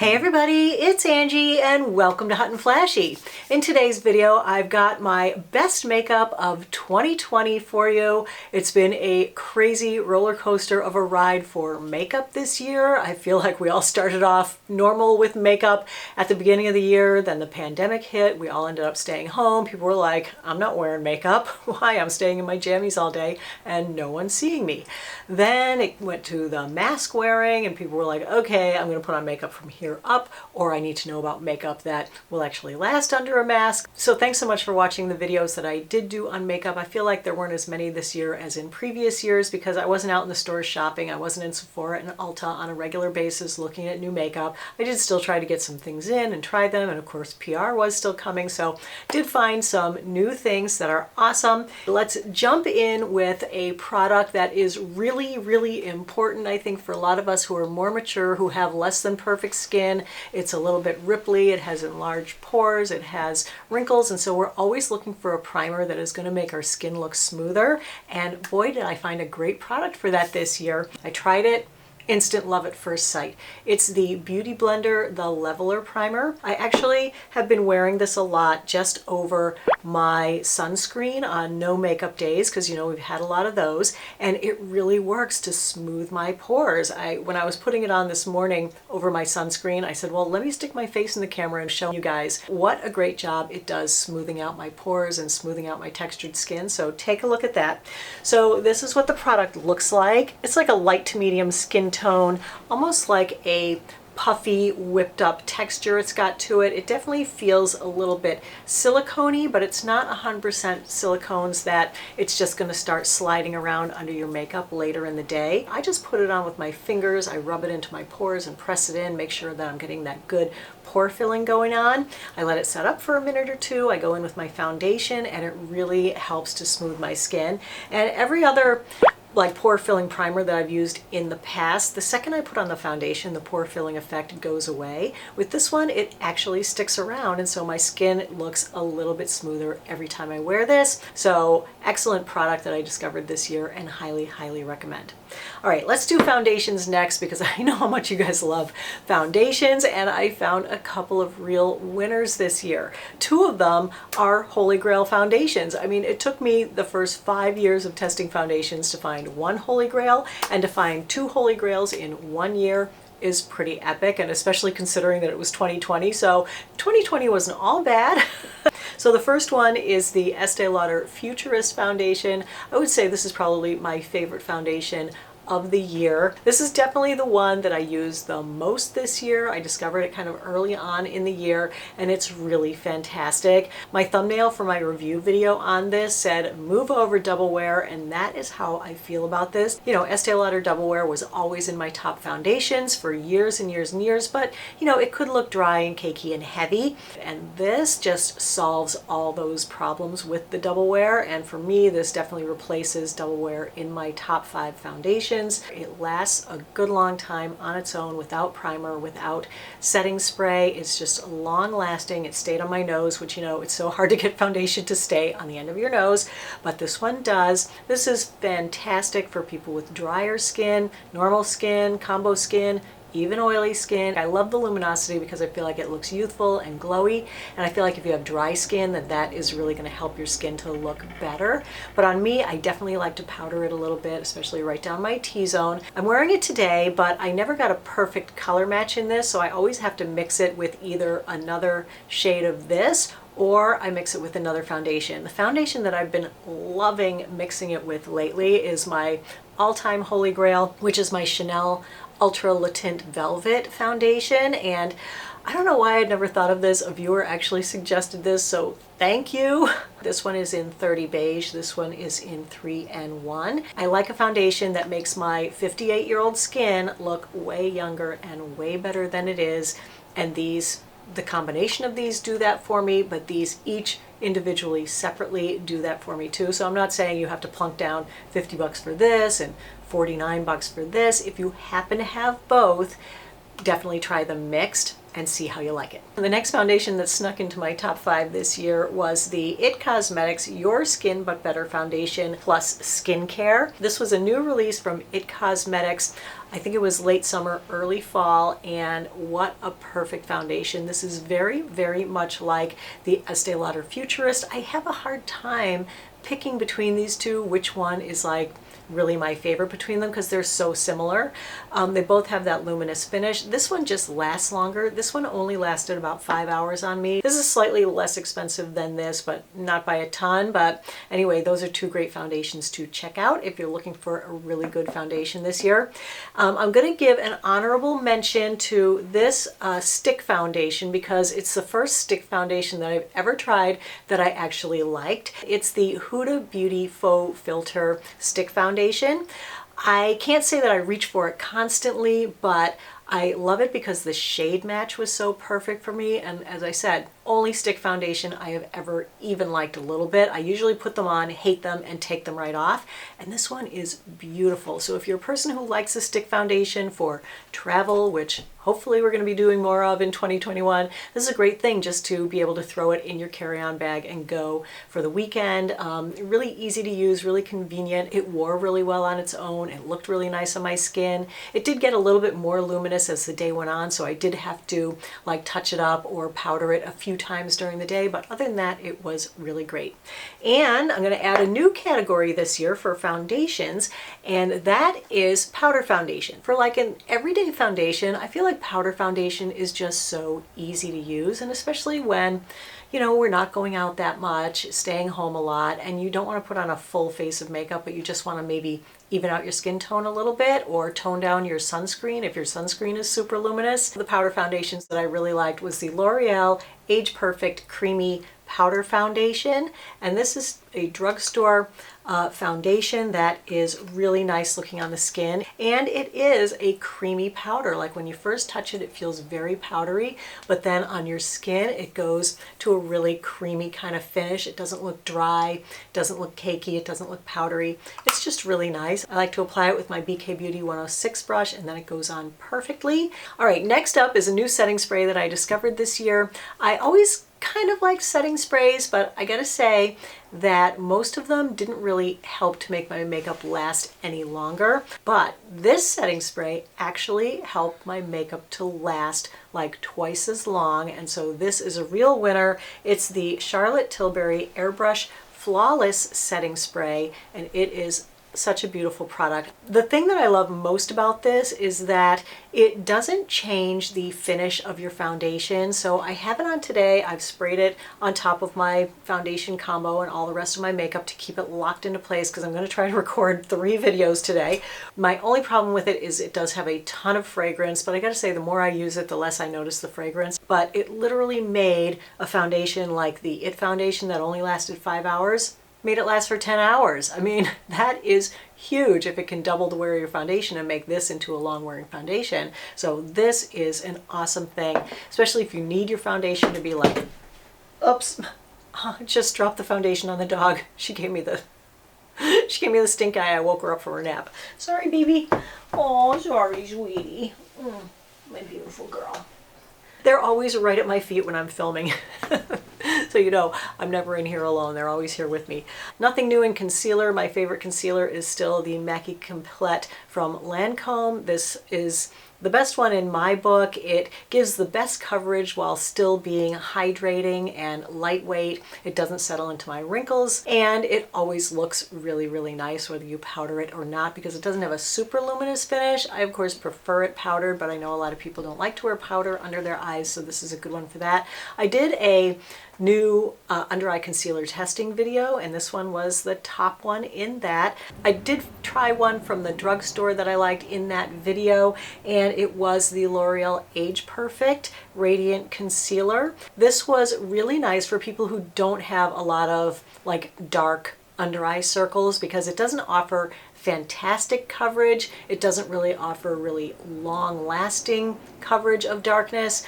Hey everybody, it's Angie and welcome to Hot and Flashy. In today's video, I've got my best makeup of 2020 for you. It's been a crazy roller coaster of a ride for makeup this year. I feel like we all started off normal with makeup at the beginning of the year, then the pandemic hit, we all ended up staying home. People were like, I'm not wearing makeup. Why? I'm staying in my jammies all day and no one's seeing me. Then it went to the mask wearing and people were like, okay, I'm gonna put on makeup from here up, or I need to know about makeup that will actually last under a mask. So thanks so much for watching the videos that I did do on makeup. I feel like there weren't as many this year as in previous years because I wasn't out in the stores shopping. I wasn't in Sephora and Ulta on a regular basis looking at new makeup. I did still try to get some things in and try them, and of course PR was still coming, so did find some new things that are awesome. Let's jump in with a product that is really important, I think, for a lot of us who are more mature, who have less than perfect skin. It's a little bit ripply, it has enlarged pores, it has wrinkles, and so we're always looking for a primer that is going to make our skin look smoother. And boy, did I find a great product for that this year. I tried it. Instant love at first sight. It's the Beauty Blender, the Leveler Primer. I actually have been wearing this a lot just over my sunscreen on no makeup days because, you know, we've had a lot of those, and it really works to smooth my pores. When I was putting it on this morning over my sunscreen, I said, well, let me stick my face in the camera and show you guys what a great job it does smoothing out my pores and smoothing out my textured skin. So take a look at that. So this is what the product looks like. It's like a light to medium skin tone, almost like a puffy, whipped up texture it's got to it. It definitely feels a little bit silicone-y, but it's not 100% silicones that it's just going to start sliding around under your makeup later in the day. I just put it on with my fingers. I rub it into my pores and press it in, make sure that I'm getting that good pore filling going on. I let it set up for a minute or two. I go in with my foundation and it really helps to smooth my skin. And every other like pore filling primer that I've used in the past, the second I put on the foundation, the pore filling effect goes away. With this one, it actually sticks around, and so my skin looks a little bit smoother every time I wear this. So excellent product that I discovered this year and highly recommend. All right, let's do foundations next because I know how much you guys love foundations, and I found a couple of real winners this year. Two of them are Holy Grail foundations. I mean, it took me the first 5 years of testing foundations to find one Holy Grail, and to find two Holy Grails in 1 year is pretty epic, and especially considering that it was 2020. So 2020 wasn't all bad. So the first one is the Estee Lauder Futurist foundation. I would say this is probably my favorite foundation of the year. This is definitely the one that I used the most this year. I discovered it kind of early on in the year and it's really fantastic. My thumbnail for my review video on this said move over double wear, and that is how I feel about this. You know, Estee Lauder double wear was always in my top foundations for years and years, but you know, it could look dry and cakey and heavy, and this just solves all those problems with the double wear. And for me, this definitely replaces double wear in my top 5 foundations. It lasts a good long time on its own without primer, without setting spray. It's just long lasting. It stayed on my nose, which, you know, it's so hard to get foundation to stay on the end of your nose, but this one does. This is fantastic for people with drier skin, normal skin, combo skin, even oily skin. I love the luminosity because I feel like it looks youthful and glowy, and I feel like if you have dry skin, that is really going to help your skin to look better. But on me, I definitely like to powder it a little bit, especially right down my T-zone. I'm wearing it today, but I never got a perfect color match in this, so I always have to mix it with either another shade of this or I mix it with another foundation. The foundation that I've been loving mixing it with lately is my all-time Holy Grail, which is my Chanel Ultra Le Tint Velvet foundation. And I don't know why I'd never thought of this. A viewer actually suggested this, so thank you. This one is in 30 beige. This one is in 3N1. I like a foundation that makes my 58-year-old skin look way younger and way better than it is. And the combination of these do that for me, but these each individually, separately do that for me too. So I'm not saying you have to plunk down 50 bucks for this and 49 bucks for this. If you happen to have both, definitely try them mixed and see how you like it. The next foundation that snuck into my top 5 this year was the IT Cosmetics Your Skin But Better Foundation Plus Skincare. This was a new release from IT Cosmetics. I think it was late summer, early fall, and what a perfect foundation. This is very, very much like the Estee Lauder Futurist. I have a hard time picking between these two, which one is like really my favorite between them because they're so similar. They both have that luminous finish. This one just lasts longer. This one only lasted about 5 hours on me. This is slightly less expensive than this, but not by a ton. But anyway, those are two great foundations to check out if you're looking for a really good foundation this year. I'm going to give an honorable mention to this stick foundation because it's the first stick foundation that I've ever tried that I actually liked. It's the Huda Beauty Faux Filter Stick Foundation. I can't say that I reach for it constantly, but I love it because the shade match was so perfect for me. And as I said, only stick foundation I have ever even liked a little bit. I usually put them on, hate them, and take them right off. And this one is beautiful. So if you're a person who likes a stick foundation for travel, which hopefully we're going to be doing more of in 2021, this is a great thing just to be able to throw it in your carry-on bag and go for the weekend. Really easy to use, really convenient. It wore really well on its own. It looked really nice on my skin. It did get a little bit more luminous as the day went on, so I did have to like touch it up or powder it a few times during the day, but other than that, it was really great. And I'm going to add a new category this year for foundations, and that is powder foundation. For like an everyday foundation, I feel like powder foundation is just so easy to use, and especially when, you know, we're not going out that much, staying home a lot, and you don't want to put on a full face of makeup, but you just want to maybe even out your skin tone a little bit or tone down your sunscreen if your sunscreen is super luminous. The powder foundations that I really liked was the L'Oreal Age Perfect Creamy Powder Foundation, and this is a drugstore foundation that is really nice looking on the skin, and it is a creamy powder. Like when you first touch it, it feels very powdery, but then on your skin it goes to a really creamy kind of finish. It doesn't look dry, it doesn't look cakey, it doesn't look powdery. It's just really nice. I like to apply it with my BK Beauty 106 brush, and then it goes on perfectly. All right, next up is a new setting spray that I discovered this year. I always kind of like setting sprays, but I gotta say that most of them didn't really help to make my makeup last any longer. But this setting spray actually helped my makeup to last like twice as long, and so this is a real winner. It's the Charlotte Tilbury Airbrush Flawless Setting Spray, and it is such a beautiful product. The thing that I love most about this is that it doesn't change the finish of your foundation. So I have it on today. I've sprayed it on top of my foundation combo and all the rest of my makeup to keep it locked into place because I'm going to try to record 3 videos today. My only problem with it is it does have a ton of fragrance, but I gotta say the more I use it, the less I notice the fragrance. But it literally made a foundation like the IT foundation that only lasted 5 hours made it last for 10 hours. I mean, that is huge if it can double the wear of your foundation and make this into a long wearing foundation. So this is an awesome thing, especially if you need your foundation to be like, oops, just dropped the foundation on the dog. She gave me the stink eye. I woke her up from her nap. Sorry, baby. Oh, sorry, sweetie. My beautiful girl. They're always right at my feet when I'm filming. So you know, I'm never in here alone. They're always here with me. Nothing new in concealer. My favorite concealer is still the Mackie Complete from Lancome. This is the best one in my book. It gives the best coverage while still being hydrating and lightweight. It doesn't settle into my wrinkles, and it always looks really, really nice whether you powder it or not because it doesn't have a super luminous finish. I of course prefer it powdered, but I know a lot of people don't like to wear powder under their eyes, so this is a good one for that. I did a new under eye concealer testing video, and this one was the top one in that. I did try one from the drugstore that I liked in that video, and it was the L'Oreal Age Perfect Radiant Concealer. This was really nice for people who don't have a lot of like dark under eye circles because it doesn't offer fantastic coverage. It doesn't really offer really long lasting coverage of darkness,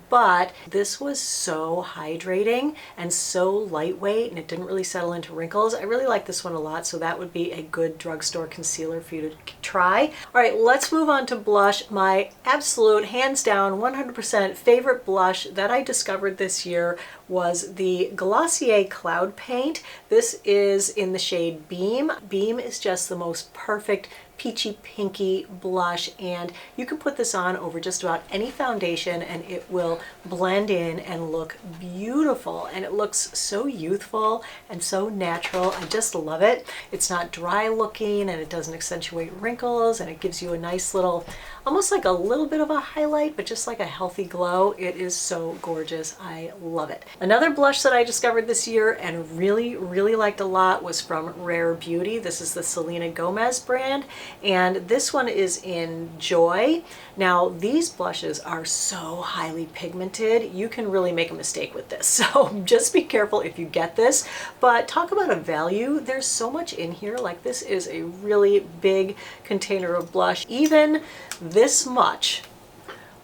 but this was so hydrating and so lightweight, and it didn't really settle into wrinkles. I really like this one a lot, so that would be a good drugstore concealer for you to try. All right, let's move on to blush. My absolute, hands down, 100% favorite blush that I discovered this year was the Glossier Cloud Paint. This is in the shade Beam. Beam is just the most perfect peachy pinky blush, and you can put this on over just about any foundation and it will blend in and look beautiful, and it looks so youthful and so natural. I just love it. It's not dry looking and it doesn't accentuate wrinkles, and it gives you a nice little, almost like a little bit of a highlight, but just like a healthy glow. It is so gorgeous. I love it. Another blush that I discovered this year and really liked a lot was from Rare Beauty. This is the Selena Gomez brand, and this one is in Joy. Now these blushes are so highly pigmented, you can really make a mistake with this. So just be careful if you get this, but talk about a value. There's so much in here. Like, this is a really big container of blush. Even this much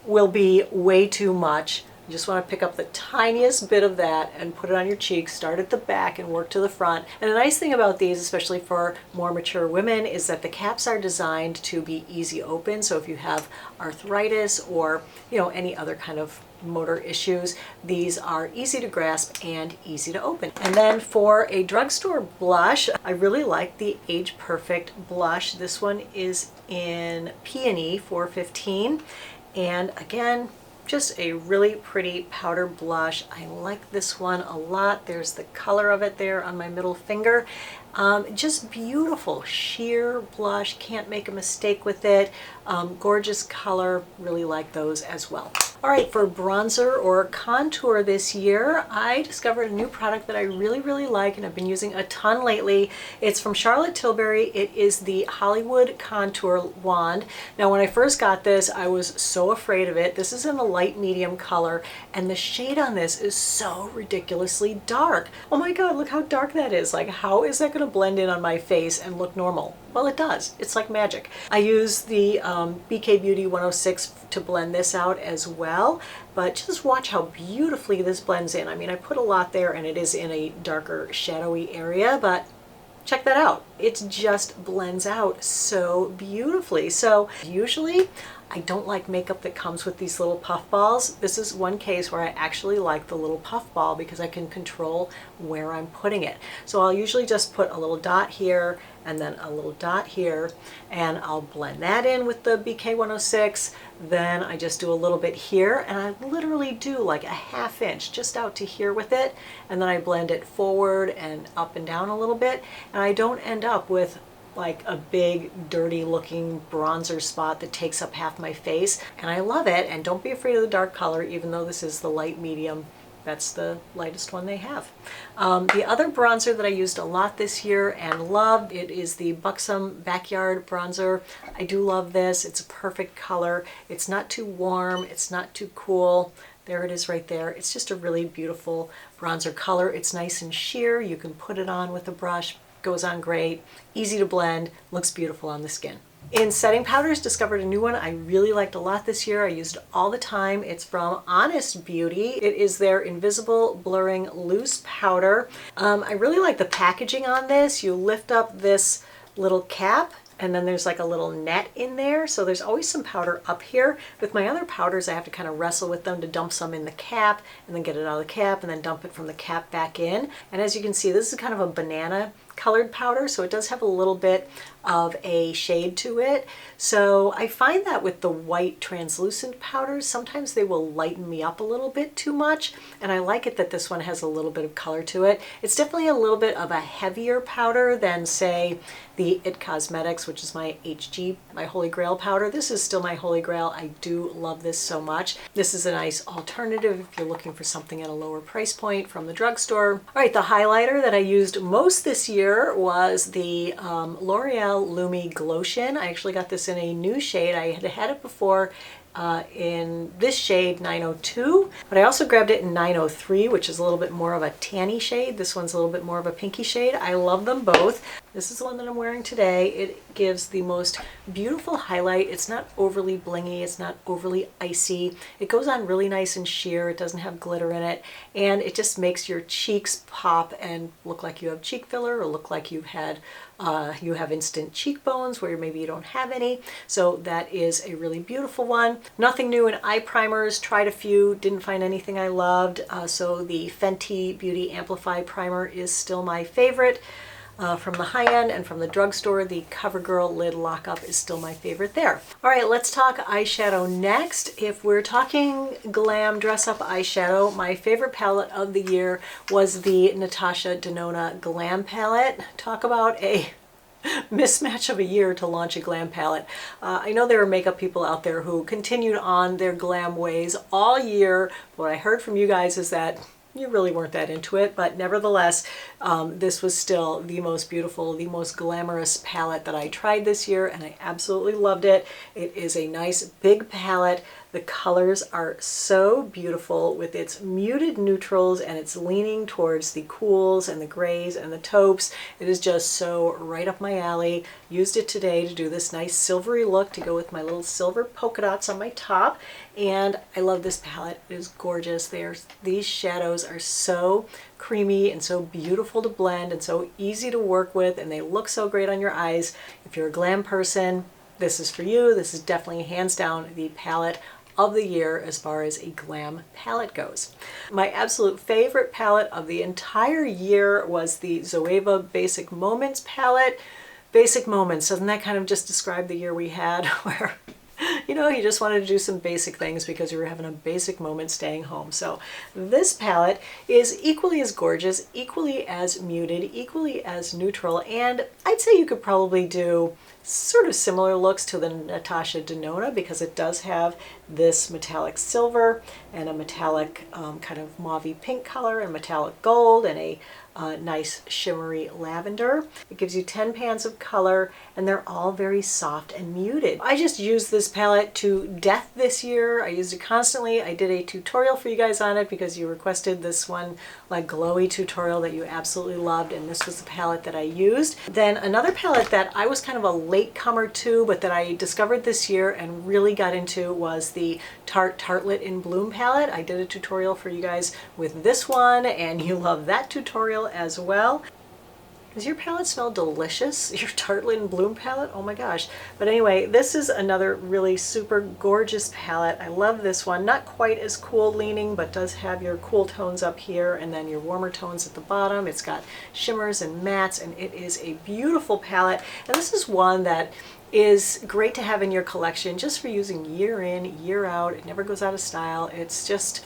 will be way too much. You just want to pick up the tiniest bit of that and put it on your cheeks, start at the back and work to the front. And the nice thing about these, especially for more mature women, is that the caps are designed to be easy open. So if you have arthritis or, you know, any other kind of motor issues, these are easy to grasp and easy to open. And then for a drugstore blush, I really like the Age Perfect blush. This one is in Peony 415, and again, just a really pretty powder blush. I like this one a lot. There's the color of it there on my middle finger. Just beautiful sheer blush, can't make a mistake with it. Gorgeous color, really like those as well. All right, for bronzer or contour this year, I discovered a new product that I really like and I've been using a ton lately. It's from Charlotte Tilbury. It is the Hollywood Contour Wand. Now when I first got this, I was so afraid of it. This is in a light medium color, and the shade on this is so ridiculously dark. Oh my god, look how dark that is. Like, how is that going to blend in on my face and look normal? Well, it does. It's like magic. I use the BK Beauty 106 to blend this out as well, but just watch how beautifully this blends in. I mean, I put a lot there and it is in a darker shadowy area, but check that out. It just blends out so beautifully. So usually I don't like makeup that comes with these little puff balls. This is one case where I actually like the little puff ball because I can control where I'm putting it. So I'll usually just put a little dot here and then a little dot here, and I'll blend that in with the BK 106. Then I just do a little bit here, and I literally do like a ½ inch just out to here with it, and then I blend it forward and up and down a little bit, and I don't end up with like a big dirty looking bronzer spot that takes up half my face. And I love it. And don't be afraid of the dark color, even though this is the light medium. That's the lightest one they have. The other bronzer that I used a lot this year and loved, it is the Buxom Backyard Bronzer. I do love this. It's a perfect color. It's not too warm. It's not too cool. There it is right there. It's just a really beautiful bronzer color. It's nice and sheer. You can put it on with a brush. Goes on great, easy to blend, looks beautiful on the skin. In setting powders, discovered a new one I really liked a lot this year. I used it all the time. It's from Honest Beauty. It is their Invisible Blurring Loose Powder. I really like the packaging on this. You lift up this little cap, and then there's like a little net in there, so there's always some powder up here. With my other powders, I have to kind of wrestle with them to dump some in the cap and then get it out of the cap and then dump it from the cap back in. And as you can see, this is kind of a banana colored powder, so it does have a little bit of a shade to it. So I find that with the white translucent powders, sometimes they will lighten me up a little bit too much, and I like it that this one has a little bit of color to it. It's definitely a little bit of a heavier powder than, say, the IT Cosmetics, which is my HG, my Holy Grail powder. This is still my Holy Grail. I do love this so much. This is a nice alternative if you're looking for something at a lower price point from the drugstore. All right, the highlighter that I used most this year was the L'Oreal Lumi Glotion. I actually got this in a new shade. I had it before in this shade 902, but I also grabbed it in 903, which is a little bit more of a tanny shade. This one's a little bit more of a pinky shade. I love them both. This is the one that I'm wearing today. It gives the most beautiful highlight. It's not overly blingy. It's not overly icy. It goes on really nice and sheer. It doesn't have glitter in it, and it just makes your cheeks pop and look like you have cheek filler, or look like you've had you have instant cheekbones where maybe you don't have any. So that is a really beautiful one. Nothing new in eye primers. Tried a few, didn't find anything I loved. So the Fenty Beauty Amplify Primer is still my favorite. from the high end, and from the drugstore, the Covergirl lid lockup is still my favorite there. All right, let's talk eyeshadow next. If we're talking glam dress up eyeshadow, my favorite palette of the year was the Natasha Denona Glam palette. Talk about a mismatch of a year to launch a glam palette. I know there are makeup people out there who continued on their glam ways all year. What I heard from you guys is that you really weren't that into it, but nevertheless, this was still the most beautiful, the most glamorous palette that I tried this year, and I absolutely loved it. It is a nice big palette. The colors are so beautiful with its muted neutrals, and it's leaning towards the cools and the grays and the taupes. It is just so right up my alley. Used it today to do this nice silvery look to go with my little silver polka dots on my top. And I love this palette. It is gorgeous. These shadows are so creamy and so beautiful to blend and so easy to work with, and they look so great on your eyes. If you're a glam person, this is for you. This is definitely hands down the palette of the year as far as a glam palette goes. My absolute favorite palette of the entire year was the Zoeva Basic Moments palette. Basic Moments, doesn't that kind of just describe the year we had where you know, you just wanted to do some basic things because you were having a basic moment staying home. So this palette is equally as gorgeous, equally as muted, equally as neutral, and I'd say you could probably do sort of similar looks to the Natasha Denona because it does have this metallic silver and a metallic kind of mauvey pink color and metallic gold and a nice shimmery lavender. It gives you 10 pans of color, and they're all very soft and muted. I just used this palette to death this year. I used it constantly. I did a tutorial for you guys on it because you requested this one like glowy tutorial that you absolutely loved, and this was the palette that I used. Then another palette that I was kind of a latecomer to, but that I discovered this year and really got into was the Tarte Tartlet in Bloom palette. I did a tutorial for you guys with this one, and you love that tutorial as well. Does your palette smell delicious? Your Tartlet in Bloom palette? Oh my gosh. But anyway, this is another really super gorgeous palette. I love this one. Not quite as cool leaning, but does have your cool tones up here and then your warmer tones at the bottom. It's got shimmers and mattes, and it is a beautiful palette. And this is one that is great to have in your collection just for using year in, year out. It never goes out of style. It's just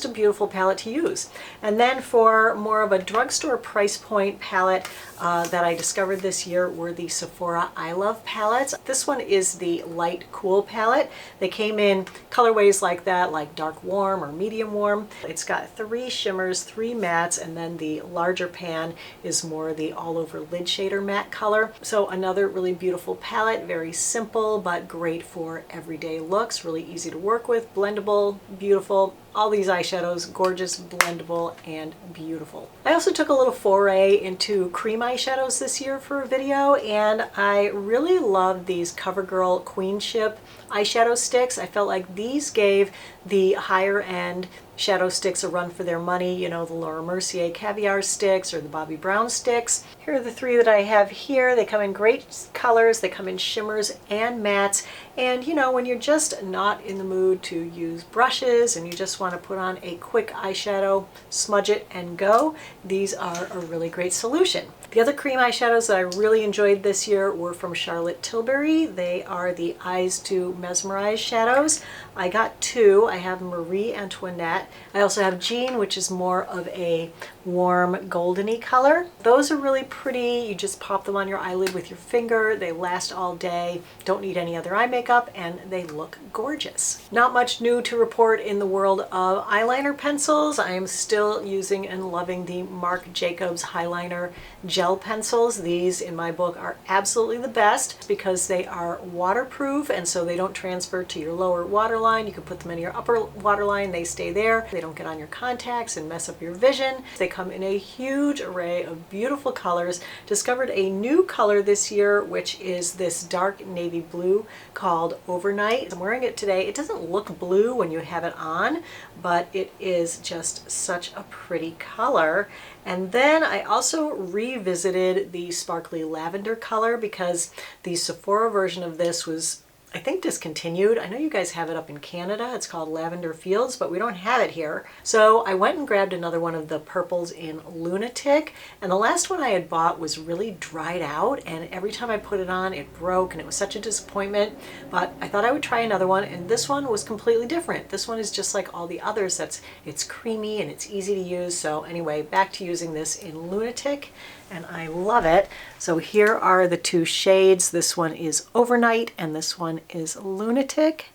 a beautiful palette to use. And then for more of a drugstore price point palette that I discovered this year were the Sephora I Love palettes. This one is the light cool palette. They came in colorways like that, like dark warm or medium warm. It's got 3 shimmers, 3 mattes, and then the larger pan is more the all over lid shader matte color. So another really beautiful palette, very simple but great for everyday looks, really easy to work with, blendable, beautiful. All these eyeshadows, gorgeous, blendable, and beautiful. I also took a little foray into cream eyeshadows this year for a video, and I really love these Covergirl Queenship eyeshadow sticks. I felt like these gave the higher end shadow sticks a run for their money, you know, the Laura Mercier Caviar sticks or the Bobbi Brown sticks. Here are the 3 that I have here. They come in great colors, they come in shimmers and mattes, and you know, when you're just not in the mood to use brushes and you just want to put on a quick eyeshadow, smudge it and go, these are a really great solution. The other cream eyeshadows that I really enjoyed this year were from Charlotte Tilbury. They are the Eyes to Mesmerize shadows. I got 2. I have Marie Antoinette. I also have Jean, which is more of a warm goldeny color. Those are really pretty. You just pop them on your eyelid with your finger. They last all day, don't need any other eye makeup, and they look gorgeous. Not much new to report in the world of eyeliner pencils. I am still using and loving the Marc Jacobs Highliner gel pencils. These in my book are absolutely the best because they are waterproof, and so they don't transfer to your lower waterline. You can put them in your upper waterline, they stay there. They don't get on your contacts and mess up your vision. They come in a huge array of beautiful colors. Discovered a new color this year, which is this dark navy blue called Overnight. I'm wearing it today. It doesn't look blue when you have it on, but it is just such a pretty color. And then I also revisited the sparkly lavender color because the Sephora version of this was I think discontinued. I know you guys have it up in Canada. It's called Lavender Fields, but we don't have it here. So I went and grabbed another one of the purples in Lunatic, and the last one I had bought was really dried out, and every time I put it on it broke, and it was such a disappointment. But I thought I would try another one, and this one was completely different. This one is just like all the others. It's creamy and it's easy to use. So anyway, back to using this in Lunatic, and I love it. So here are the two shades. This one is Overnight and this one is Lunatic.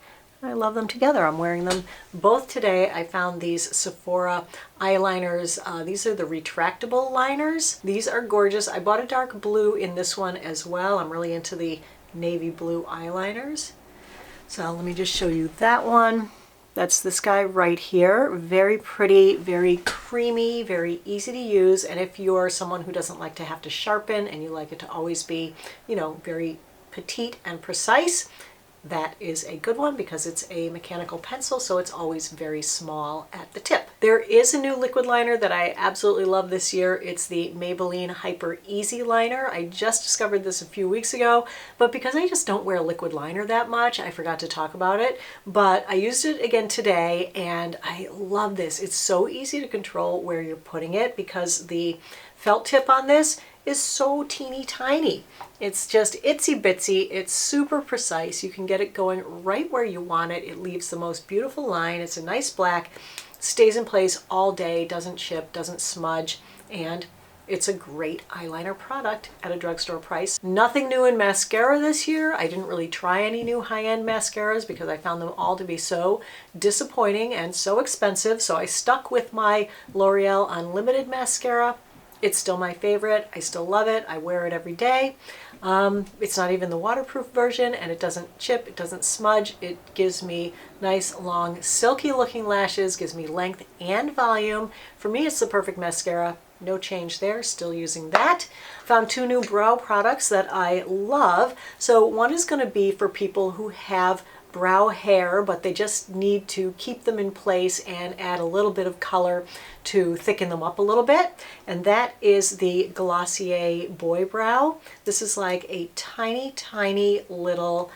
I love them together. I'm wearing them both today. I found these Sephora eyeliners. These are the retractable liners. These are gorgeous. I bought a dark blue in this one as well. I'm really into the navy blue eyeliners. So let me just show you that one. That's this guy right here. Very pretty, very creamy, very easy to use. And if you're someone who doesn't like to have to sharpen and you like it to always be, you know, very petite and precise, that is a good one because it's a mechanical pencil, so it's always very small at the tip. There is a new liquid liner that I absolutely love this year. It's the Maybelline Hyper Easy Liner. I just discovered this a few weeks ago, but because I just don't wear liquid liner that much, I forgot to talk about it. But I used it again today, and I love this. It's so easy to control where you're putting it because the felt tip on this is so teeny tiny. It's just itsy bitsy. It's super precise. You can get it going right where you want it. It leaves the most beautiful line. It's a nice black, stays in place all day, doesn't chip, doesn't smudge, and it's a great eyeliner product at a drugstore price. Nothing new in mascara this year. I didn't really try any new high-end mascaras because I found them all to be so disappointing and so expensive. So I stuck with my L'Oreal Unlimited mascara. It's still my favorite. I still love it. I wear it every day. It's not even the waterproof version, and it doesn't chip, it doesn't smudge. It gives me nice, long, silky looking lashes, gives me length and volume. For me, it's the perfect mascara. No change there, still using that. Found two new brow products that I love. So one is gonna be for people who have brow hair, but they just need to keep them in place and add a little bit of color to thicken them up a little bit. And that is the Glossier Boy Brow. This is like a tiny, tiny little,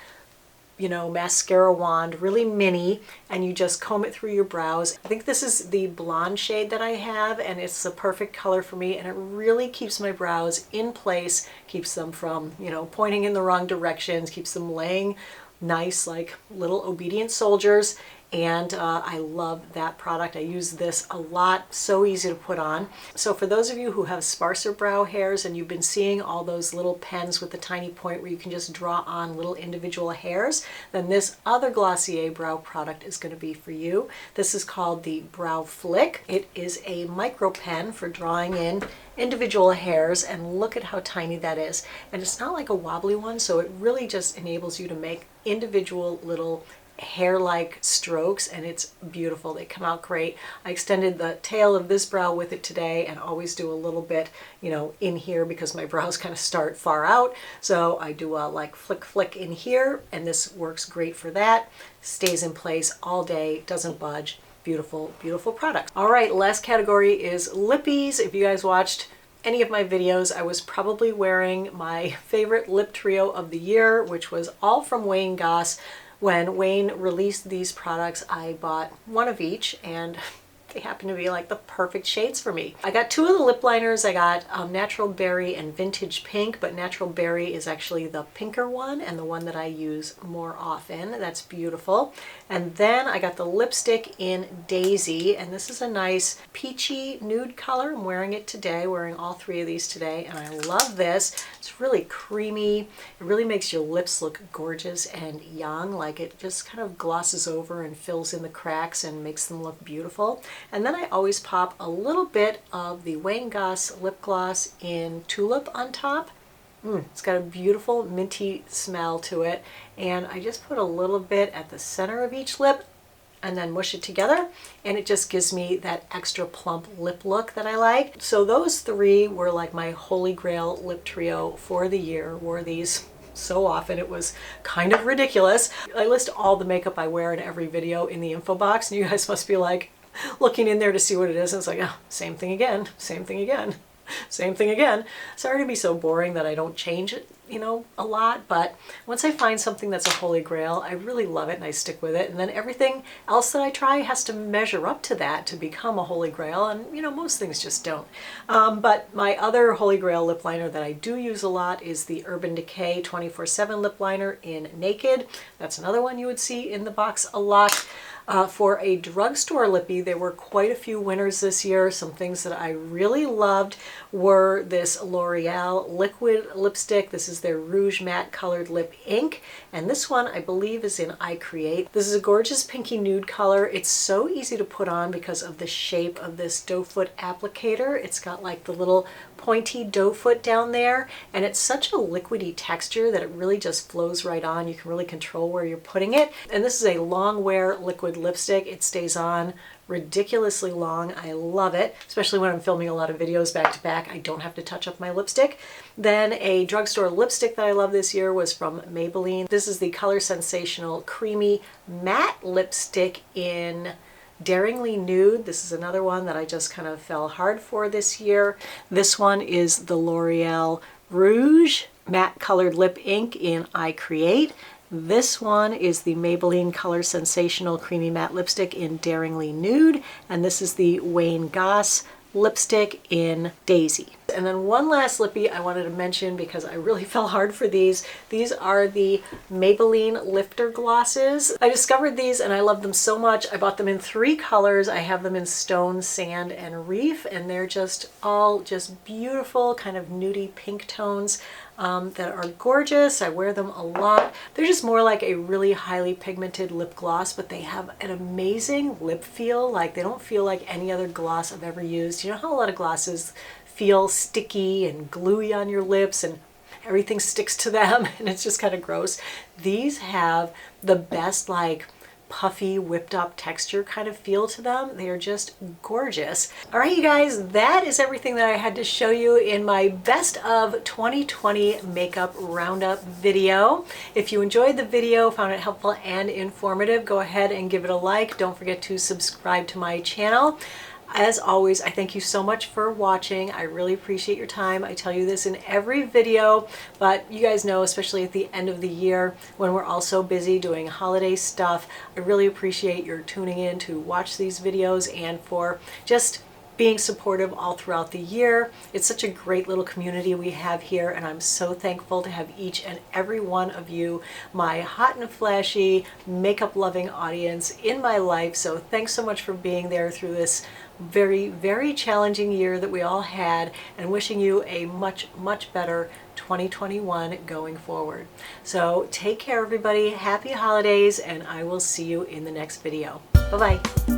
you know, mascara wand, really mini, and you just comb it through your brows. I think this is the blonde shade that I have, and it's the perfect color for me, and it really keeps my brows in place, keeps them from, you know, pointing in the wrong directions, keeps them laying nice like little obedient soldiers. And I love that product. I use this a lot, so easy to put on. So for those of you who have sparser brow hairs and you've been seeing all those little pens with the tiny point where you can just draw on little individual hairs, then this other Glossier brow product is going to be for you. This is called the Brow Flick. It is a micro pen for drawing in individual hairs, and look at how tiny that is. And it's not like a wobbly one, so it really just enables you to make individual little hair-like strokes, and it's beautiful. They come out great. I extended the tail of this brow with it today, and always do a little bit, you know, in here because my brows kind of start far out. So I do a like flick in here, and this works great for that. Stays in place all day, doesn't budge. Beautiful, beautiful product. All right, last category is Lippies. If you guys watched any of my videos, I was probably wearing my favorite lip trio of the year, which was all from Wayne Goss. When Wayne released these products, I bought one of each, and they happen to be like the perfect shades for me. I got two of the lip liners. I got Natural Berry and Vintage Pink, but Natural Berry is actually the pinker one and the one that I use more often. That's beautiful. And then I got the lipstick in Daisy, and this is a nice peachy nude color. I'm wearing it today, wearing all three of these today, and I love this. It's really creamy. It really makes your lips look gorgeous and young, like it just kind of glosses over and fills in the cracks and makes them look beautiful. And then I always pop a little bit of the Wayne Goss lip gloss in Tulip on top. It's got a beautiful minty smell to it, and I just put a little bit at the center of each lip and then mush it together, and it just gives me that extra plump lip look that I like. So those three were like my holy grail lip trio for the year. Wore these so often it was kind of ridiculous. I list all the makeup I wear in every video in the info box, and you guys must be like looking in there to see what it is, and it's like, oh, same thing again, same thing again. Same thing again. Sorry to be so boring that I don't change it, you know, a lot, but once I find something that's a holy grail, I really love it and I stick with it. And then everything else that I try has to measure up to that to become a holy grail. And, you know, most things just don't. But my other holy grail lip liner that I do use a lot is the Urban Decay 24/7 lip liner in Naked. That's another one you would see in the box a lot. For a drugstore lippy, there were quite a few winners this year. Some things that I really loved were this L'Oreal liquid lipstick. This is their Rouge Matte Colored Lip Ink. And this one, I believe, is in I Create. This is a gorgeous pinky nude color. It's so easy to put on because of the shape of this doe foot applicator. It's got like the little pointy doe foot down there, and it's such a liquidy texture that it really just flows right on. You can really control where you're putting it. And this is a long wear liquid lipstick. It stays on ridiculously long. I love it, especially when I'm filming a lot of videos back to back. I don't have to touch up my lipstick. Then a drugstore lipstick that I love this year was from Maybelline. This is the Color Sensational Creamy Matte Lipstick in Daringly Nude. This is another one that I just kind of fell hard for this year. This one is the L'Oreal Rouge Matte Colored Lip Ink in I Create. This one is the Maybelline Color Sensational Creamy Matte Lipstick in Daringly Nude. And this is the Wayne Goss lipstick in Daisy. And then one last lippy I wanted to mention because I really fell hard for these. These are the Maybelline Lifter Glosses. I discovered these and I love them so much. I bought them in 3 colors. I have them in Stone, Sand, and Reef, and they're just all just beautiful kind of nudie pink tones that are gorgeous. I wear them a lot. They're just more like a really highly pigmented lip gloss, but they have an amazing lip feel. Like they don't feel like any other gloss I've ever used. You know how a lot of glosses feel sticky and gluey on your lips and everything sticks to them and it's just kind of gross. These have the best like puffy whipped up texture kind of feel to them. They are just gorgeous. All right, you guys, that is everything that I had to show you in my best of 2020 makeup roundup video. If you enjoyed the video, found it helpful and informative, go ahead and give it a like. Don't forget to subscribe to my channel. As always, I thank you so much for watching. I really appreciate your time. I tell you this in every video, but you guys know, especially at the end of the year when we're all so busy doing holiday stuff, I really appreciate your tuning in to watch these videos and for just being supportive all throughout the year. It's such a great little community we have here, and I'm so thankful to have each and every one of you, my hot and flashy, makeup loving audience in my life. So thanks so much for being there through this very, very challenging year that we all had, and wishing you a much, much better 2021 going forward. So take care, everybody. Happy holidays, and I will see you in the next video. Bye-bye.